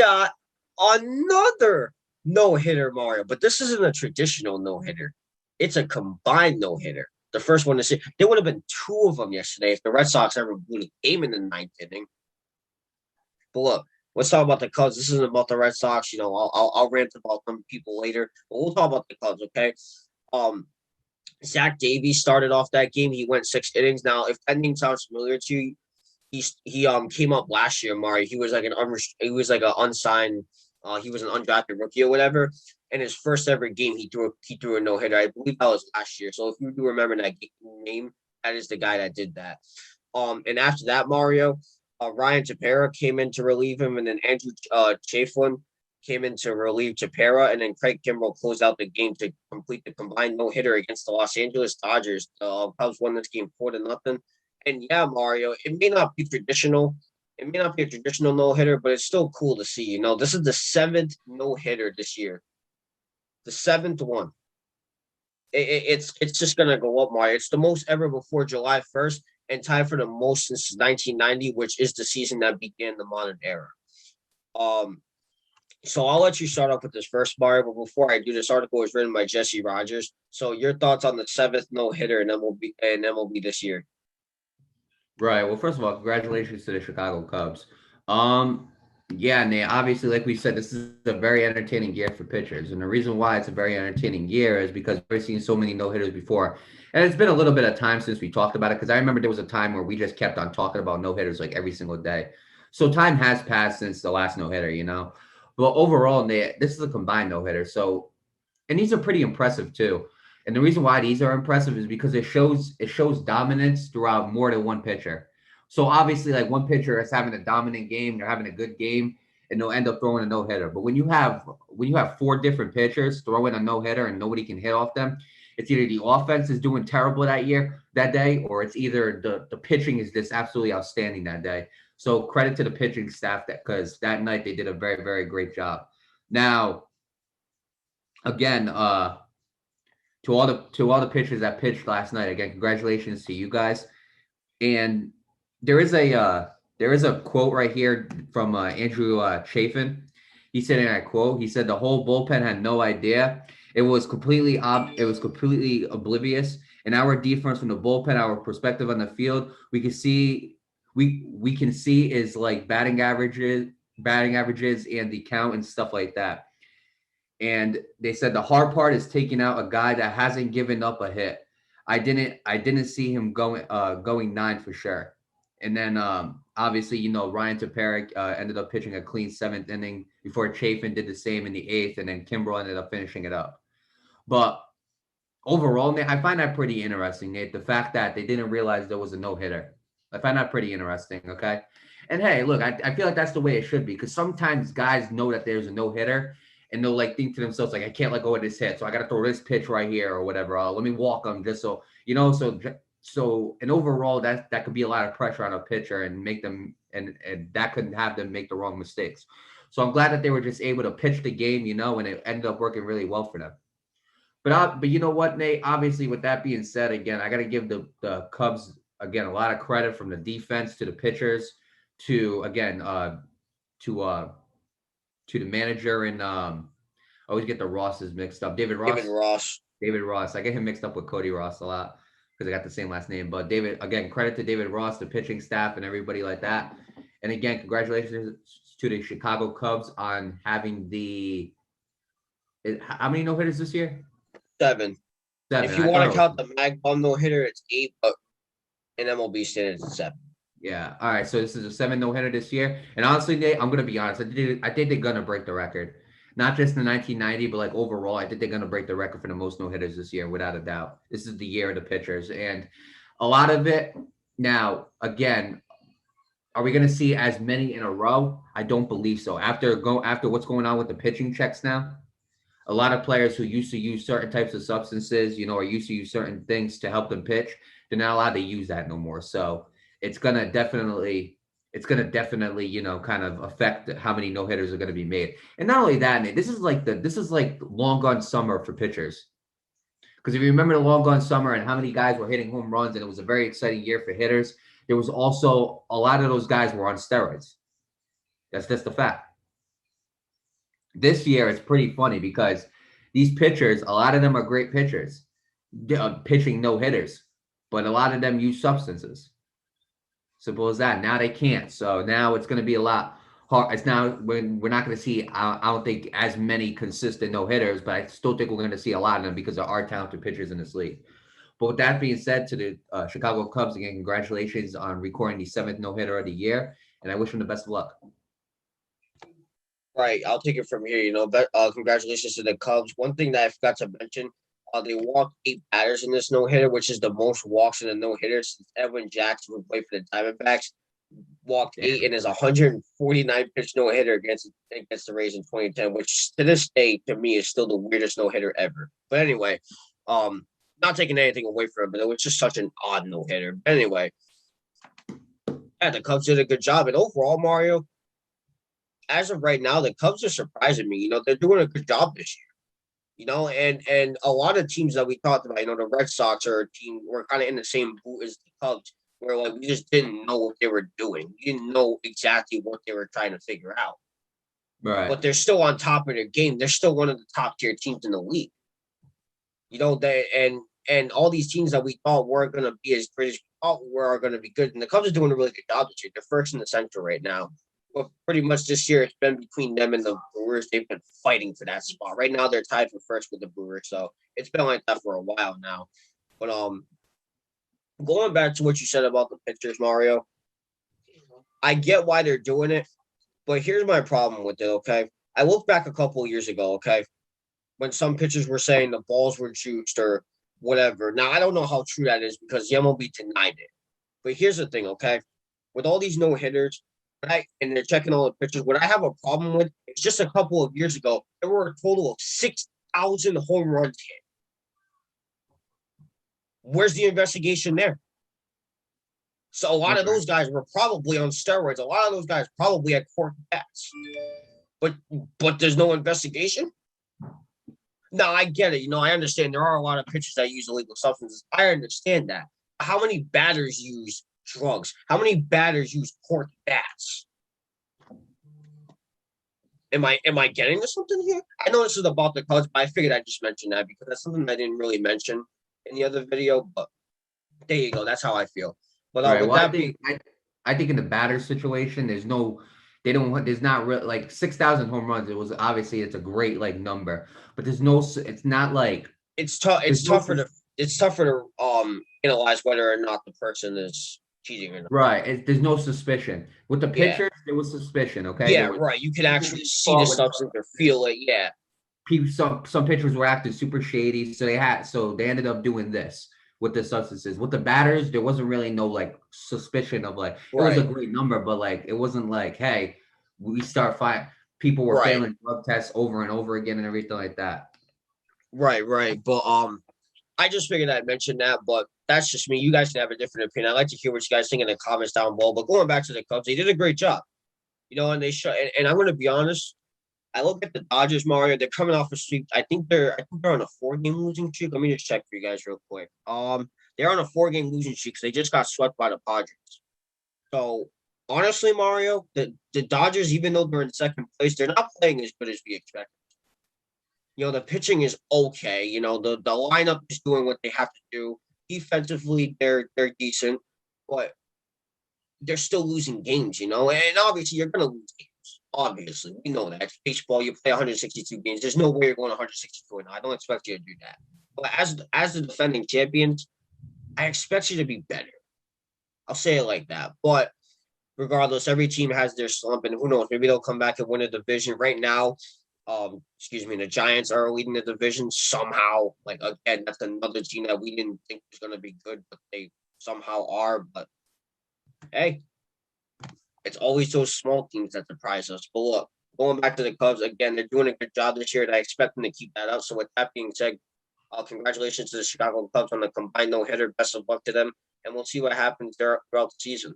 got another no-hitter, Mario. But this isn't a traditional no-hitter. It's a combined no-hitter. The first one to see. There would have been two of them yesterday if the Red Sox ever blew the game in the ninth inning. But look, let's talk about the Cubs. This isn't about the Red Sox. I'll rant about some people later, but we'll talk about the Cubs, okay? Um, Zach Davies started off that game. He went 6 innings. Now, if that name sounds familiar to you, he came up last year, Mari. He was like an unsigned, he was an undrafted rookie or whatever. And his first ever game, he threw a no hitter. I believe that was last year. So if you do remember that name, that is the guy that did that. And after that, Mario, Ryan Tepera came in to relieve him, and then Andrew Chafin came in to relieve Tepera, and then Craig Kimbrel closed out the game to complete the combined no hitter against the Los Angeles Dodgers. The Cubs won this game 4-0. And yeah, Mario, it may not be traditional. It may not be a traditional no hitter, but it's still cool to see. This is the seventh no hitter this year, the seventh one. It's just gonna go up, Mario. It's the most ever before July 1st, and tied for the most since 1990, which is the season that began the modern era. So I'll let you start off with this first, Mario. But before I do, this article was written by Jesse Rogers. So your thoughts on the seventh no hitter in MLB this year? Right. Well, first of all, congratulations to the Chicago Cubs. Yeah, Nate, obviously, like we said, this is a very entertaining year for pitchers. And the reason why it's a very entertaining year is because we've seen so many no-hitters before. And it's been a little bit of time since we talked about it, because I remember there was a time where we just kept on talking about no-hitters like every single day. So time has passed since the last no-hitter. But overall, Nate, this is a combined no-hitter. So, and these are pretty impressive too. And the reason why these are impressive is because it shows dominance throughout more than one pitcher. So obviously, like one pitcher is having a dominant game, they're having a good game, and they'll end up throwing a no hitter. But when you have four different pitchers throwing a no hitter and nobody can hit off them, it's either the offense is doing terrible that day, or it's either the pitching is just absolutely outstanding that day. So credit to the pitching staff because that night they did a very, very great job. Now, again, to all the pitchers that pitched last night, again, congratulations to you guys. And there is a quote right here from Andrew Chafin. He said, and I quote, he said the whole bullpen had no idea. It was completely oblivious. And our defense from the bullpen, our perspective on the field, we can see is like batting averages and the count and stuff like that. And they said the hard part is taking out a guy that hasn't given up a hit. I didn't see him going 9 for sure. And then obviously, Ryan Tepera ended up pitching a clean 7th inning before Chafin did the same in the 8th, and then Kimbrel ended up finishing it up. But overall, Nate, I find that pretty interesting, Nate, the fact that they didn't realize there was a no-hitter. I find that pretty interesting, okay? And hey, look, I feel like that's the way it should be, because sometimes guys know that there's a no-hitter, and they'll like think to themselves, like, I can't let go of this hit, so I got to throw this pitch right here or whatever. Let me walk them just so, so and overall that could be a lot of pressure on a pitcher and make them, and that could have them make the wrong mistakes. So I'm glad that they were just able to pitch the game, and it ended up working really well for them. But you know what, Nate? Obviously, with that being said, again, I got to give the Cubs, again, a lot of credit from the defense to the pitchers to, again, to the manager, and I always get the Rosses mixed up. David Ross. David Ross. I get him mixed up with Cody Ross a lot because I got the same last name. But David, again, credit to David Ross, the pitching staff, and everybody like that. And again, congratulations to the Chicago Cubs on having how many no hitters this year? 7. If you want to count the Mag Bomb no hitter, it's 8, but in MLB standards, it's 7. Yeah. All right. So this is a 7 no hitter this year. And honestly, Nate, I'm gonna be honest. I think they're gonna break the record. Not just in 1990, but like overall, I think they're gonna break the record for the most no hitters this year, without a doubt. This is the year of the pitchers, and a lot of it. Now, again, are we gonna see as many in a row? I don't believe so. After what's going on with the pitching checks now, a lot of players who used to use certain types of substances, or used to use certain things to help them pitch, they're not allowed to use that no more. So it's gonna definitely, kind of affect how many no hitters are gonna be made. And not only that, Nate, this is like long gone summer for pitchers. Because if you remember the long gone summer and how many guys were hitting home runs, and it was a very exciting year for hitters, there was also a lot of those guys were on steroids. That's just the fact. this year it's pretty funny because these pitchers, a lot of them are great pitchers, pitching no hitters, but a lot of them use substances. Simple as that. Now they can't. So now it's going to be a lot hard. It's now when we're not going to see, I don't think, as many consistent no hitters, but I still think we're going to see a lot of them because there are talented pitchers in this league. But with that being said, to the Chicago Cubs, again, congratulations on recording the 7th no hitter of the year. And I wish them the best of luck. Right, I'll take it from here. Congratulations to the Cubs. One thing that I forgot to mention, they walked 8 batters in this no hitter, which is the most walks in a no hitter since Edwin Jackson, who played for the Diamondbacks, walked 8 in his 149 pitch no hitter against the Rays in 2010, which to this day to me is still the weirdest no hitter ever. But anyway, not taking anything away from it, but it was just such an odd no hitter. Anyway, yeah, the Cubs did a good job, and overall, Mario, as of right now, the Cubs are surprising me. They're doing a good job this year. And a lot of teams that we talked about, the Red Sox are a team we're kind of in the same boot as the Cubs, where like we just didn't know what they were doing. We didn't know exactly what they were trying to figure out. Right. But they're still on top of their game. They're still one of the top tier teams in the league. And all these teams that we thought weren't going to be as great as we thought were going to be good. And the Cubs are doing a really good job this year. They're first in the Central right now. But pretty much this year, it's been between them and the Brewers. They've been fighting for that spot. Right now, they're tied for first with the Brewers. So it's been like that for a while now. But going back to what you said about the pitchers, Mario, I get why they're doing it. But here's my problem with it, okay? I look back a couple of years ago, okay, when some pitchers were saying the balls were juiced or whatever. Now, I don't know how true that is because the MLB denied it. But here's the thing, okay? With all these no-hitters, and they're checking all the pitchers, what I have a problem with is just a couple of years ago, there were a total of 6,000 home runs hit. Where's the investigation there? So a lot of those guys were probably on steroids. A lot of those guys probably had cork bats. But there's no investigation? No, I get it. I understand there are a lot of pitchers that use illegal substances. I understand that. How many batters use drugs? How many batters use cork bats? Am I getting to something here? I know this is about the Cubs, but I figured I'd just mention that because that's something I didn't really mention in the other video. But there you go. That's how I feel. But right. Well, I think in the batter situation, there's not really like 6,000 home runs. It's a great like number, but it's not like it's tough. It's tougher to analyze whether or not the person is cheating or not. Right. There's no suspicion with the pitchers. There was suspicion. Okay. Yeah. Right. You can actually see the substance or feel it. Yeah. Some pitchers were acting super shady, so they ended up doing this with the substances. With the batters, there wasn't really no like suspicion of like it was a great number, but like it wasn't like, hey, we start fighting. People were failing drug tests over and over again and everything like that. Right. But I just figured I'd mention that, but that's just me. You guys can have a different opinion. I'd like to hear what you guys think in the comments down below. But going back to the Cubs, they did a great job. And they show. And I'm going to be honest. I look at the Dodgers, Mario. They're coming off a sweep. I think they're on a 4-game losing streak. Let me just check for you guys real quick. They're on a 4-game losing streak because they just got swept by the Padres. So honestly, Mario, the Dodgers, even though they're in second place, they're not playing as good as we expected. The pitching is okay. The lineup is doing what they have to do. Defensively, they're decent, but they're still losing games. And obviously, you're going to lose games. Obviously, we know that. Baseball, you play 162 games. There's no way you're going 162 and I don't expect you to do that. But as the defending champions, I expect you to be better. I'll say it like that. But regardless, every team has their slump, and who knows? Maybe they'll come back and win a division. Right now, the Giants are leading the division somehow. Like again, that's another team that we didn't think was going to be good, but they somehow are. But hey. It's always those small teams that surprise us. But look, going back to the Cubs, again, they're doing a good job this year, and I expect them to keep that up. So with that being said, congratulations to the Chicago Cubs on the combined no-hitter. Best of luck to them, and we'll see what happens throughout the season.